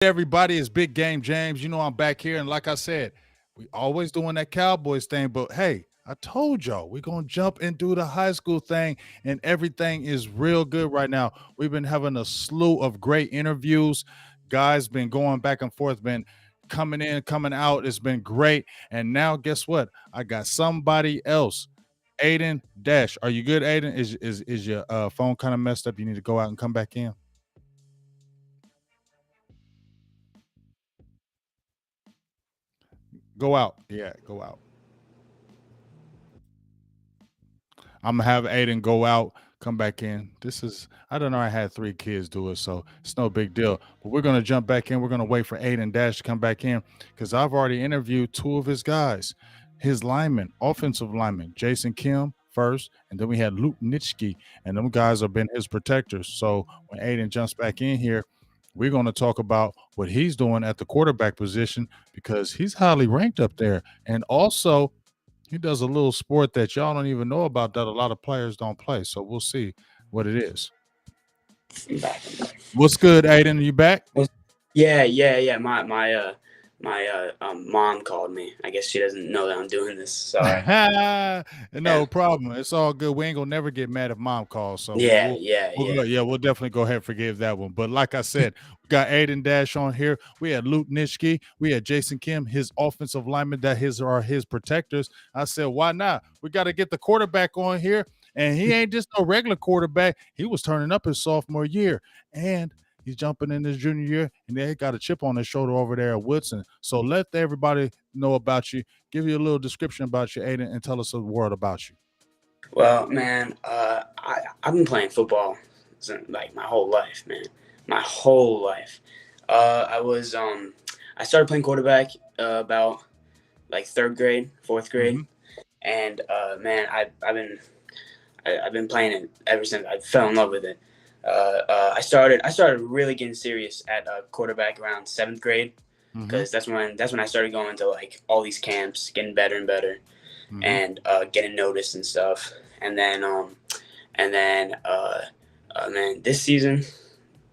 Everybody, is Big Game James. You know I'm back here, and like I said, we always doing that Cowboys thing. But hey, I told y'all we're gonna jump and do the high school thing, and everything is real good right now. We've been having a slew of great interviews. Guys been going back and forth, been coming in, coming out. It's been great. And now guess what? I got somebody else. Aidan Dash. Are you good, Aidan? Is your phone kind of messed up? You need to go out and come back in. Go out. Yeah, go out. I'm gonna have Aiden go out, come back in. This is I don't know. I had three kids do it, so it's no big deal. But we're gonna jump back in. We're gonna wait for Aiden Dash to come back in because I've already interviewed two of his guys, his linemen, offensive linemen, Jason Kim first, and then we had Luke Nitschke, and them guys have been his protectors. So when Aiden jumps back in here, we're going to talk about what he's doing at the quarterback position because he's highly ranked up there. And also, he does a little sport that y'all don't even know about that a lot of players don't play. So we'll see what it is. I'm back. I'm back. What's good, Aiden? You back? Yeah. My mom called me. I guess she doesn't know that I'm doing this. Sorry. No Yeah. problem. It's all good. We ain't gonna never get mad if mom calls. So Yeah. we'll definitely go ahead and forgive that one. But like I said, we got Aiden Dash on here. We had Luke Nitschke. We had Jason Kim, his offensive lineman that are his protectors. I said, why not? We got to get the quarterback on here. And he ain't just no regular quarterback. He was turning up his sophomore year. And he's jumping in his junior year, and they got a chip on his shoulder over there at Woodson. So let everybody know about you. Give you a little description about you, Aiden, and tell us a word about you. Well, man, I've been playing football since, like, my whole life, man. My whole life. I started playing quarterback about like third grade, fourth grade, and man, I've been playing it ever since. I fell in love with it. I started really getting serious at quarterback around seventh grade because that's when I started going to like all these camps, getting better and better, and getting noticed and stuff. And then man, this season's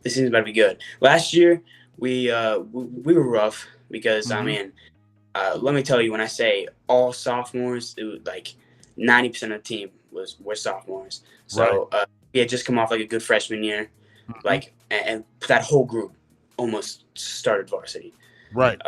about to be good. Last year we were rough because I mean, let me tell you, when I say all sophomores, it was like 90% of the team were sophomores. So we had just come off like a good freshman year, like, and that whole group almost started varsity. Right.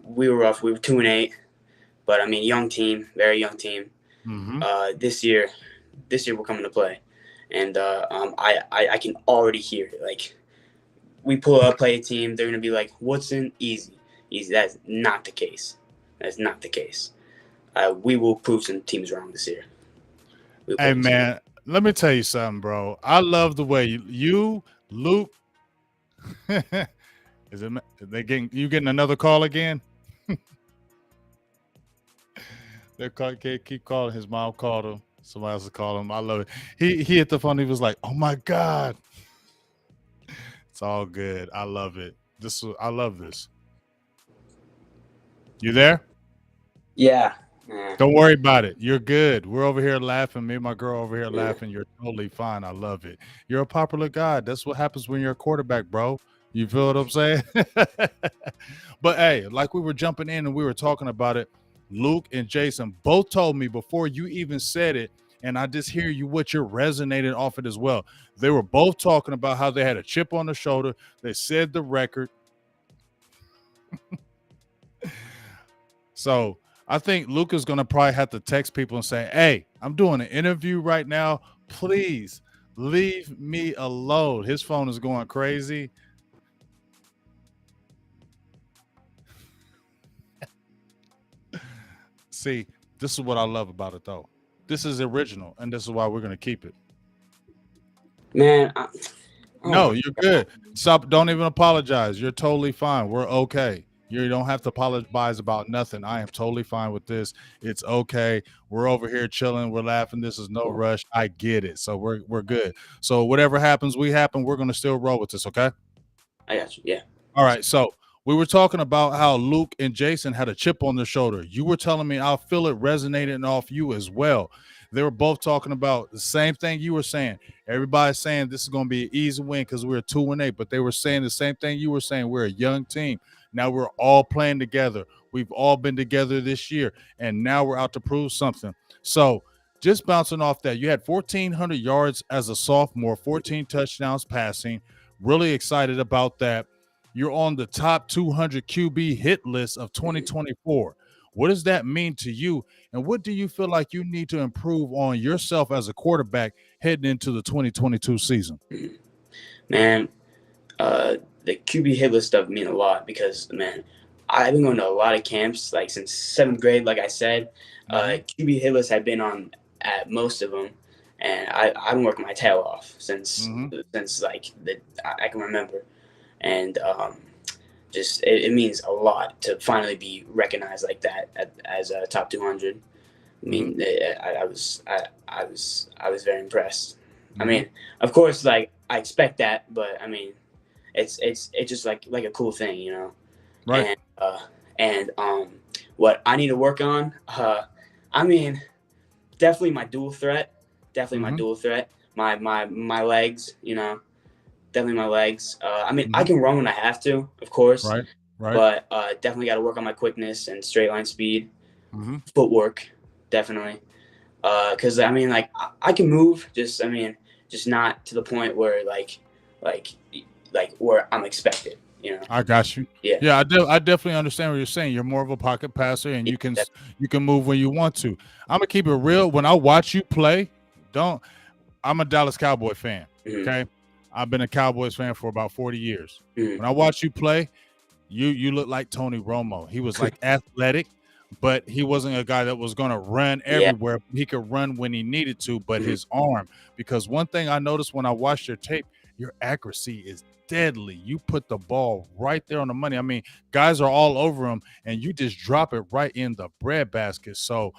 We were rough. We were 2-8, but I mean, young team, very young team. This year we're coming to play, and I can already hear it. Like, we pull up, play a team, they're gonna be like, Woodson, easy. That's not the case. That's not the case. We will prove some teams wrong this year. Hey, man, let me tell you something, bro. I love the way you Luke. Is it? They getting another call again? They keep calling. His mom called him. Somebody else called him. I love it. He hit the phone. He was like, "Oh my god." It's all good. I love it. I love this. You there? Yeah. Don't worry about it. You're good. We're over here laughing. Me and my girl over here laughing. You're totally fine. I love it. You're a popular guy. That's what happens when you're a quarterback, bro. You feel what I'm saying? But hey, like we were jumping in and we were talking about it, Luke and Jason both told me before you even said it, and I just hear you what you're resonating off it as well. They were both talking about how they had a chip on the shoulder. They said the record. So I think Luke is going to probably have to text people and say, "Hey, I'm doing an interview right now. Please leave me alone." His phone is going crazy. See, this is what I love about it, though. This is original, and this is why we're going to keep it. Man, no, you're good. Stop. Don't even apologize. You're totally fine. We're okay. You don't have to apologize about nothing. I am totally fine with this. It's okay. We're over here chilling. We're laughing. This is no rush. I get it. So we're good. So whatever happens, we're going to still roll with this, okay? I got you. Yeah. All right. So we were talking about how Luke and Jason had a chip on their shoulder. You were telling me I feel it resonating off you as well. They were both talking about the same thing you were saying. Everybody's saying this is going to be an easy win because we're 2-8, but they were saying the same thing you were saying. We're a young team. Now we're all playing together. We've all been together this year, and now we're out to prove something. So just bouncing off that, you had 1,400 yards as a sophomore, 14 touchdowns passing. Really excited about that. You're on the top 200 QB hit list of 2024. What does that mean to you? And what do you feel like you need to improve on yourself as a quarterback heading into the 2022 season? Man, the QB hit list stuff mean a lot because, man, I've been going to a lot of camps like since 7th grade. Like I said, QB hit list I've been on at most of them, and I've been working my tail off since like I can remember, and just it means a lot to finally be recognized like that as a top 200. I mean, I was very impressed. I mean, of course, like I expect that, but I mean, it's just like a cool thing, you know. Right. And what I need to work on, I mean, definitely my dual threat. My dual threat. My legs, you know. Definitely my legs. I mean, I can run when I have to, of course. Right. But definitely got to work on my quickness and straight line speed, footwork, definitely. Because I mean, like I can move, just not to the point where like where I'm expected. You know. I got you. Yeah. I definitely understand what you're saying. You're more of a pocket passer, and you can move when you want to. I'm gonna keep it real. When I watch you play, I'm a Dallas Cowboy fan. Okay, I've been a Cowboys fan for about 40 years. When I watch you play, you look like Tony Romo. He was like athletic, but he wasn't a guy that was going to run everywhere. He could run when he needed to, but his arm. Because one thing I noticed when I watched your tape, your accuracy is deadly. You put the ball right there on the money. I mean, guys are all over him, and you just drop it right in the breadbasket. So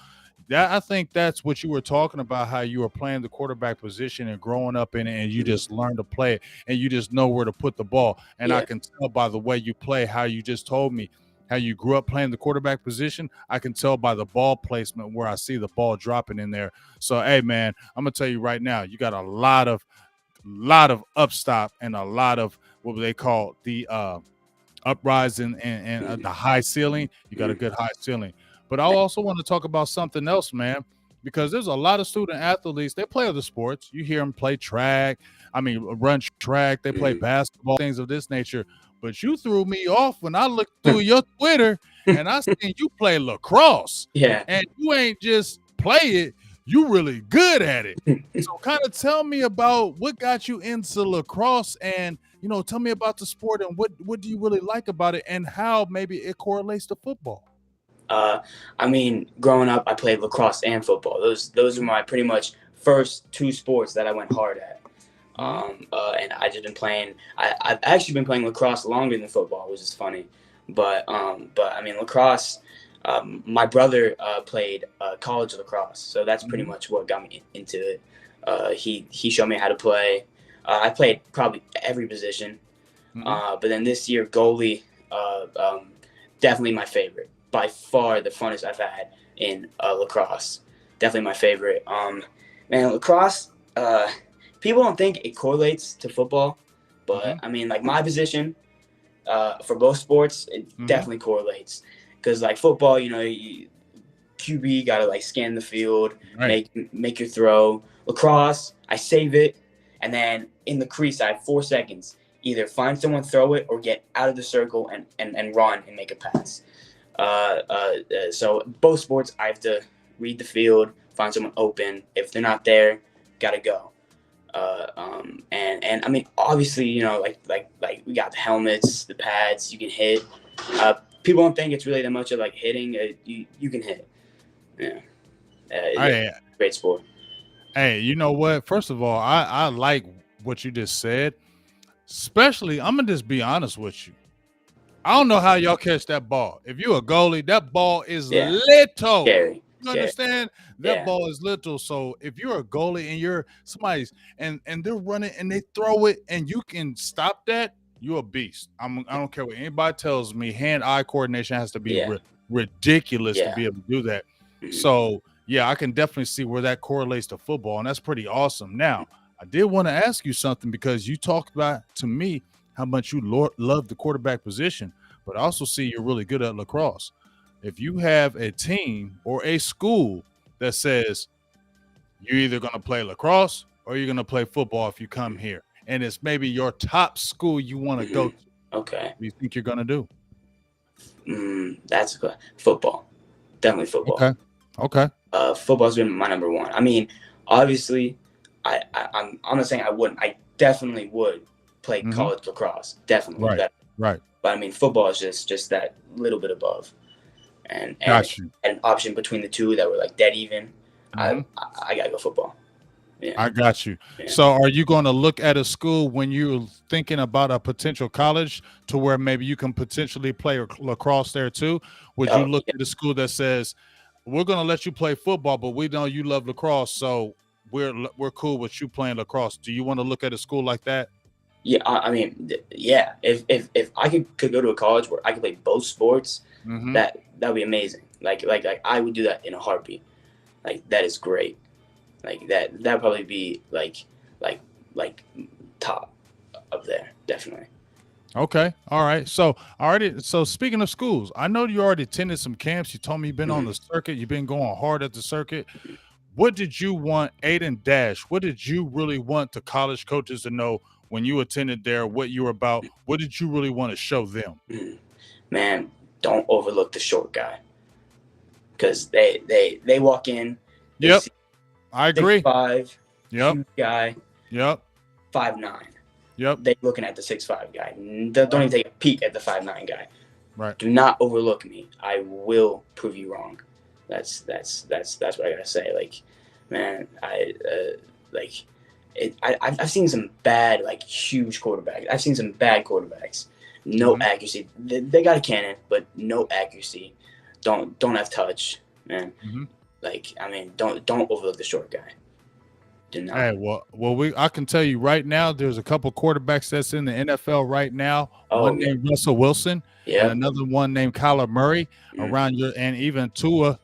I think that's what you were talking about, how you were playing the quarterback position and growing up in it, and you just learn to play it, and you just know where to put the ball. And I can tell by the way you play, how you just told me, how you grew up playing the quarterback position. I can tell by the ball placement where I see the ball dropping in there. So, hey, man, I'm going to tell you right now, you got a lot of upstop and a lot of what they call the uprise and the high ceiling. You got a good high ceiling. But I also want to talk about something else, man, because there's a lot of student athletes. They play other sports. You hear them play run track. They play basketball, things of this nature. But you threw me off when I looked through your Twitter and I seen you play lacrosse. Yeah. And you ain't just play it. You really good at it. So kind of tell me about what got you into lacrosse, and tell me about the sport and what do you really like about it, and how maybe it correlates to football. I mean, growing up, I played lacrosse and football. Those were my pretty much first two sports that I went hard at. And I just been playing. I've actually been playing lacrosse longer than football, which is funny. But I mean, lacrosse. My brother played college lacrosse, so that's pretty much what got me into it. He showed me how to play. I played probably every position, but then this year goalie, definitely my favorite. By far the funnest I've had in lacrosse. Definitely my favorite. Man, lacrosse. People don't think it correlates to football, but I mean, like my position for both sports, it definitely correlates. Because like football, QB gotta like scan the field, make your throw. Lacrosse, I save it, and then in the crease, I have 4 seconds. Either find someone, throw it, or get out of the circle and run and make a pass. So both sports, I have to read the field, find someone open. If they're not there, gotta go. And I mean, obviously, like we got the helmets, the pads, you can hit. People don't think it's really that much of like hitting. You can hit. Yeah. Great sport. Hey, you know what? First of all, I like what you just said. Especially, I'm gonna just be honest with you. I don't know how y'all catch that ball. If you're a goalie, that ball is little. Scary. You understand? That ball is little. So if you're a goalie and you're somebody's and they're running and they throw it and you can stop that, you're a beast. I don't care what anybody tells me. Hand-eye coordination has to be ridiculous to be able to do that. So Yeah, I can definitely see where that correlates to football, and that's pretty awesome. Now, I did want to ask you something because you talked about to me how much you love the quarterback position, but I also see you're really good at lacrosse. If you have a team or a school that says you're either going to play lacrosse or you're going to play football if you come here, and it's maybe your top school you want to go to, Okay. what do you think you're going to do? That's good. Football. Definitely football. Okay. Okay. Football's been my number one. I mean, obviously, I'm not saying I wouldn't. I definitely would play college lacrosse. Definitely. Right. Right. But I mean, football is just that little bit above. And Got you. an option between the two that were like dead even. I gotta go football. Yeah. I got you. Yeah. So are you going to look at a school when you're thinking about a potential college to where maybe you can potentially play lacrosse there too? Would you look at a school that says, we're going to let you play football, but we know you love lacrosse, so we're cool with you playing lacrosse? Do you want to look at a school like that? Yeah, I mean, yeah. If I could go to a college where I could play both sports, that would be amazing. Like I would do that in a heartbeat. Like that is great. Like that'd probably be like top up there, definitely. Okay. All right. So speaking of schools, I know you already attended some camps. You told me you've been on the circuit. You've been going hard at the circuit. What did you want, Aidan Dash? What did you really want the college coaches to know when you attended there, what you were about? What did you really want to show them? Man, don't overlook the short guy. Because they walk in. Yep. I agree. 6'5", yep. huge guy. Yep. 5'9". Yep. They looking at the 6'5" guy. Don't even take a peek at the 5'9" guy. Right. Do not overlook me. I will prove you wrong. That's what I gotta say. Like, man, I've seen some bad, like, huge quarterbacks. I've seen some bad quarterbacks. No accuracy. They got a cannon, but no accuracy. Don't have touch, man. Like, I mean, don't overlook the short guy. Do not. Hey, I can tell you right now, there's a couple quarterbacks that's in the NFL right now. One named Russell Wilson, and another one named Kyler Murray around and even Tua.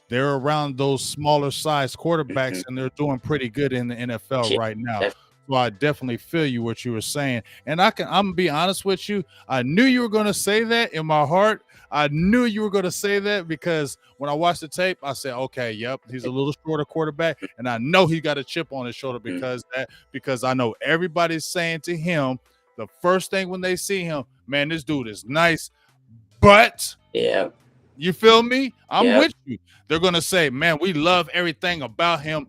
They're around those smaller size quarterbacks, and they're doing pretty good in the NFL right now. So I definitely feel you what you were saying, and I'm gonna be honest with you. I knew you were gonna say that in my heart. I knew you were gonna say that because when I watched the tape, I said, "Okay, yep, he's a little shorter quarterback, and I know he got a chip on his shoulder because I know everybody's saying to him the first thing when they see him, man, this dude is nice, but you feel me? I'm with you. They're gonna say, man, we love everything about him,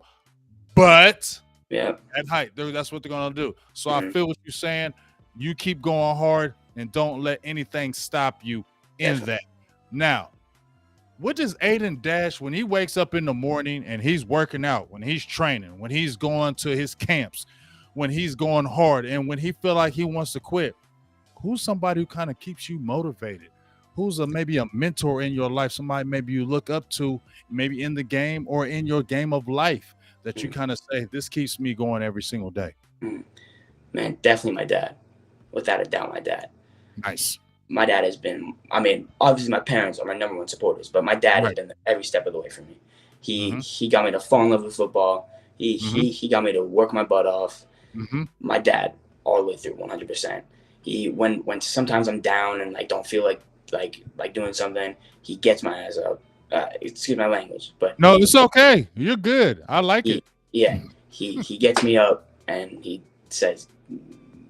but at height, that's what they're gonna do. So I feel what you're saying. You keep going hard and don't let anything stop you in that. Now, what does Aidan Dash when he wakes up in the morning and he's working out, when he's training, when he's going to his camps, when he's going hard, and when he feel like he wants to quit? Who's somebody who kind of keeps you motivated? Who's maybe a mentor in your life? Somebody maybe you look up to, maybe in the game or in your game of life, that you kind of say, this keeps me going every single day? Man, definitely my dad. Without a doubt, my dad. Nice. My dad has been, I mean, obviously my parents are my number one supporters, but my dad has been there every step of the way for me. He got me to fall in love with football. He got me to work my butt off. My dad, all the way through, 100%. When sometimes I'm down and like don't feel like doing something, he gets my ass up. Excuse my language, but no, it's okay. You're good. I like it. Yeah, he gets me up and he says,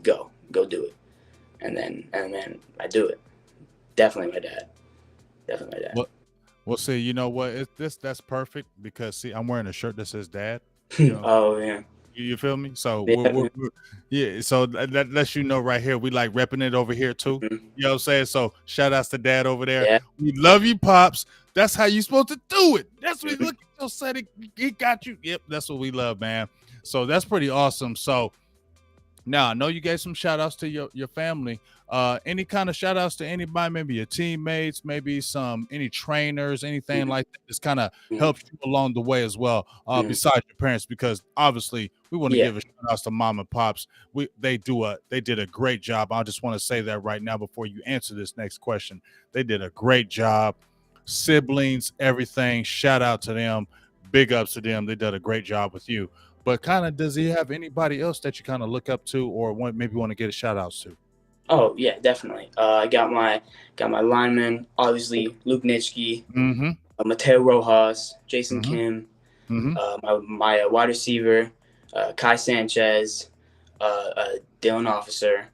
"Go do it," and then I do it. Definitely my dad. Definitely my dad. Well, see, you know what? That's perfect because see, I'm wearing a shirt that says "Dad." Oh yeah. You feel me? So so that lets you know right here we like repping it over here too. You know what I'm saying? So shout outs to Dad over there. Yeah. We love you, Pops. That's how you supposed to do it. That's what look at your setting. He got you. Yep, that's what we love, man. So that's pretty awesome. So now I know you gave some shout outs to your family. Any kind of shout outs to anybody, maybe your teammates, maybe any trainers, anything like that that's kind of helps you along the way as well, besides your parents, because obviously we want to give a shout outs to mom and pops. They did a great job. I just want to say that right now before you answer this next question. They did a great job. Siblings, everything. Shout out to them. big ups to them. They did a great job with you. But kind of, does he have anybody else that you kind of look up to, or maybe want to get a shout outs to? Oh yeah, definitely. I got my lineman, obviously Luke Nitschke, Mm-hmm. Mateo Rojas, Jason Mm-hmm. Kim, Mm-hmm. my wide receiver, Kai Sanchez, Dylan Officer,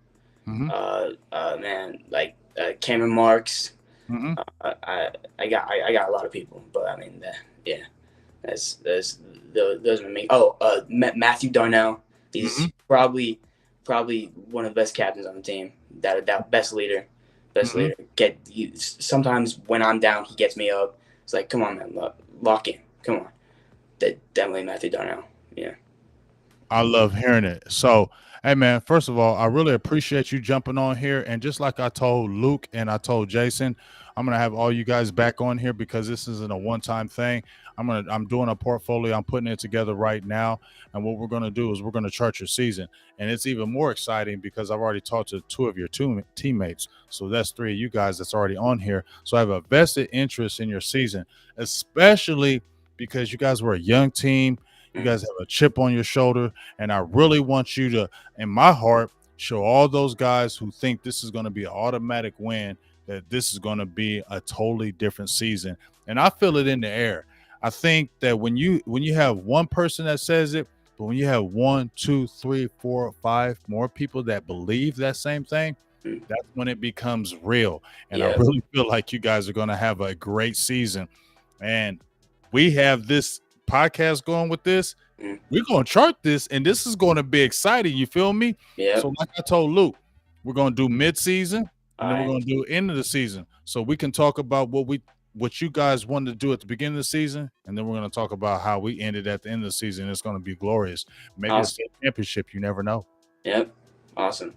Mm-hmm. man, like Cameron Marks. Mm-hmm. I got a lot of people, but I mean, yeah, that's those are me. Oh, Matthew Darnell. Mm-hmm. He's probably one of the best captains on the team. That best leader, best Mm-hmm. leader. Sometimes when I'm down, he gets me up. It's like, come on, man, lock in. Come on, definitely Matthew Darnell. Yeah. I love hearing it. So, hey man, first of all, I really appreciate you jumping on here. And just like I told Luke and I told Jason, I'm gonna have all you guys back on here because this isn't a one-time thing. I'm doing a portfolio. I'm putting it together right now. And what we're gonna do is we're gonna chart your season. And it's even more exciting because I've already talked to two of your teammates. So that's three of you guys that's already on here. So I have a vested interest in your season, especially because you guys were a young team. You guys have a chip on your shoulder, and I really want you to, in my heart, show all those guys who think this is going to be an automatic win that this is going to be a totally different season. And I feel it in the air. I think that when you have one person that says it, but when you have 1, 2, 3, 4, 5 more people that believe that same thing, that's when it becomes real. And I Yeah. really feel like you guys are going to have a great season. And we have this podcast going with this. We're going to chart this, and this is going to be exciting. You feel me? Yeah. So, like I told Luke, we're going to do mid-season, and then we're Alright. going to do end of the season, so we can talk about what you guys wanted to do at the beginning of the season, and then we're going to talk about how we ended at the end of the season. It's going to be glorious. Maybe it's Awesome. a championship. You never know. Yep. Awesome.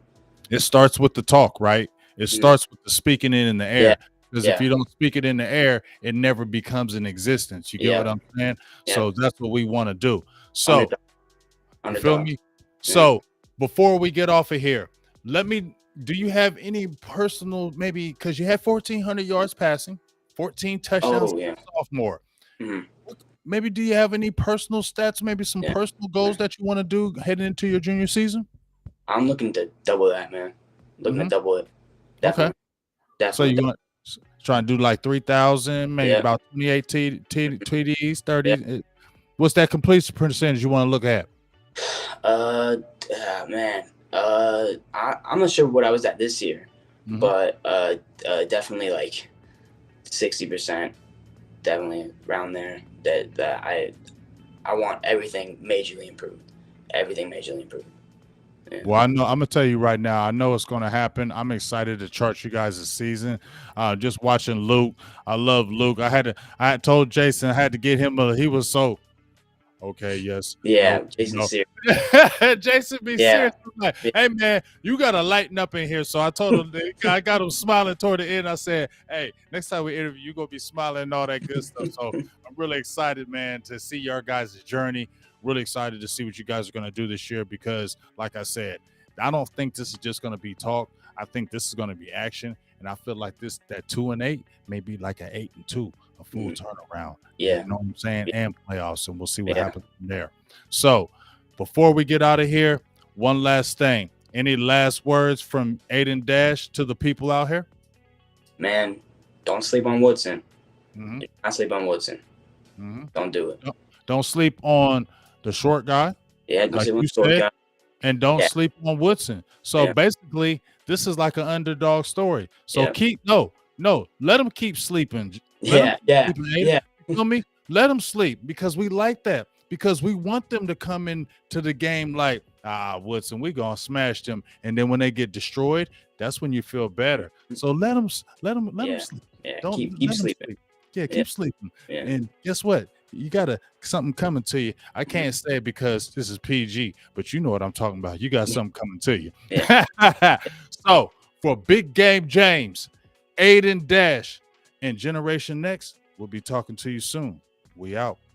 It starts with the talk, right? It starts with the speaking it in the air. Yeah. Because Yeah. if you don't speak it in the air, it never becomes an existence. You get what I'm saying? Yeah. So that's what we want to do. So you feel me? So before we get off of here, do you have any personal, maybe because you had 1,400 yards passing, 14 touchdowns Oh yeah. sophomore. Mhm. Maybe do you have any personal stats, maybe some Yeah. personal goals that you want to do heading into your junior season? I'm looking to double that, man. Looking to double it. Definitely. Okay. So Definitely. you want trying to do like 3,000, maybe Yeah. about 28 TDs, 30. Yeah. What's that completion percentage you want to look at? Man. I'm not sure what I was at this year, but definitely like 60%. Definitely around there. That I want everything majorly improved. Everything majorly improved. Yeah. Well, I know I'm gonna tell you right now. I know it's gonna happen. I'm excited to chart you guys this season. Just watching Luke. I love Luke. I had told Jason I had to get him. He was so okay. Yes. Yeah. No, Jason no. serious. Jason be Yeah. serious. I'm like, hey man, you gotta lighten up in here. So I told him, I got him smiling toward the end. I said, hey, next time we interview, you gonna be smiling and all that good stuff. So I'm really excited, man, to see your guys' journey. Really excited to see what you guys are gonna do this year because, like I said, I don't think this is just gonna be talk. I think this is gonna be action. And I feel like that 2-8 may be like an 8-2, a full turnaround. Yeah. You know what I'm saying? And playoffs, and we'll see what happens from there. So before we get out of here, one last thing. Any last words from Aidan Dash to the people out here? Man, don't sleep on Woodson. Mm-hmm. Don't sleep on Woodson. Mm-hmm. Don't do it. Don't sleep on the short guy. Yeah, don't like sleep on you the short said, guy. and don't sleep on Woodson. So basically, this is like an underdog story. So let them keep sleeping. Yeah. You feel me? Let them sleep because we like that. Because we want them to come into the game like, Woodson, we're gonna smash them. And then when they get destroyed, that's when you feel better. So let them sleep. Yeah, Don't keep sleeping. Sleep. Yeah, keep sleeping. Yeah. And guess what? You got something coming to you. I can't say it because this is PG, but you know what I'm talking about. You got something coming to you. Yeah. So for Big Game James, Aidan Dash, and Generation Next, we'll be talking to you soon. We out.